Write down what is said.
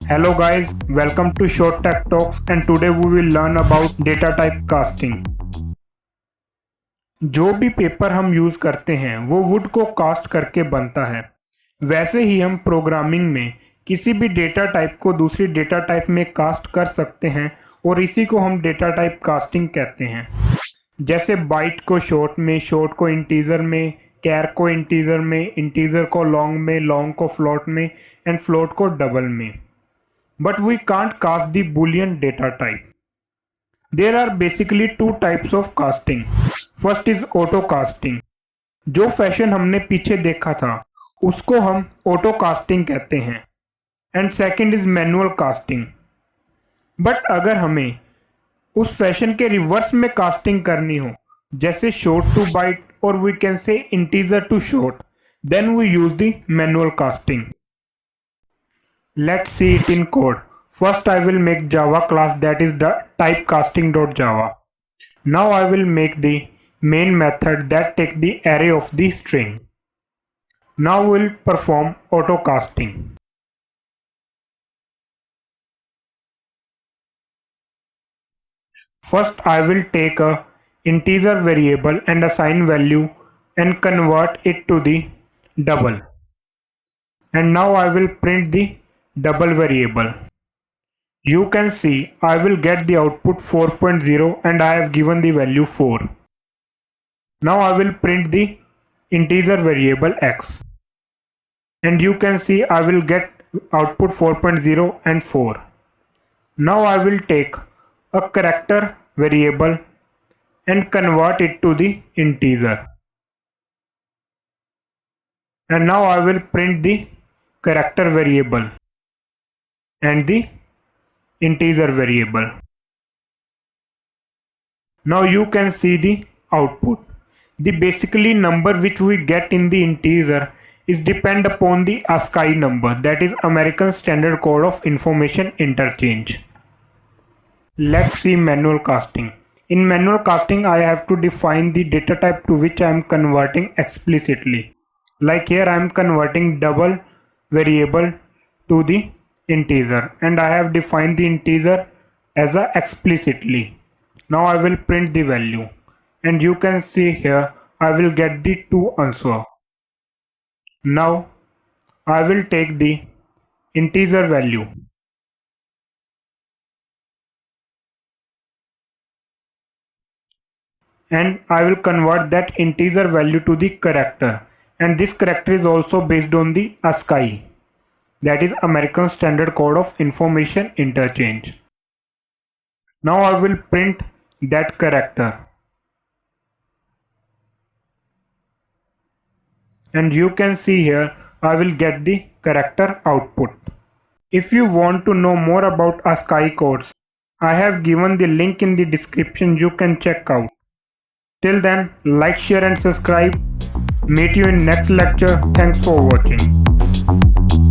Hello guys, welcome to Short Tech Talks and today we will learn about data type casting. जो भी paper हम use करते हैं वो वुड को कास्ट करके बनता है। वैसे ही हम प्रोग्रामिंग में किसी भी डेटा टाइप को दूसरी डेटा टाइप में कास्ट कर सकते हैं और इसी को हम डेटा टाइप कास्टिंग कहते हैं। जैसे बाइट को शॉर्ट में, शॉर्ट को इंटीजर में, कैर को इंटीजर में, इंटीजर को लॉन्ग में, लॉन्ग को फ्लोट में एंड फ्लोट को डबल में। But we can't cast the Boolean data type. There are basically two types of casting. First is auto casting. जो फैशन हमने पीछे देखा था उसको हम ऑटो कास्टिंग कहते हैं and second is manual casting. But अगर हमें उस फैशन के रिवर्स में कास्टिंग करनी हो, जैसे शॉर्ट टू बाइट और we can say integer to short, then we use the manual casting. Let's see it in code. First I will make Java class that is typecasting.java. Now I will make the main method that take the array of the string. Now we'll perform auto casting. First I will take a integer variable and assign value and convert it to the double. And now I will print the double variable. You can see I will get the output 4.0 and I have given the value 4. Now I will print the integer variable x and you can see I will get output 4.0 and 4. Now I will take a character variable and convert it to the integer, and now I will print the character variable and the integer variable. Now you can see the output. The basically number which we get in the integer is depend upon the ASCII number, that is American Standard Code of Information Interchange. Let's see manual casting. In manual casting I have to define the data type to which I am converting explicitly. Like here I am converting double variable to the integer and I have defined the integer as a explicitly. Now I will print the value and you can see here I will get the 2 answer. Now I will take the integer value and I will convert that integer value to the character, and this character is also based on the ASCII, that is American Standard Code of Information Interchange. Now I will print that character and you can see here I will get the character output. If you want to know more about ASCII codes, I have given the link in the description, you can check out. Till then, like, share and subscribe. Meet you in next lecture. Thanks for watching.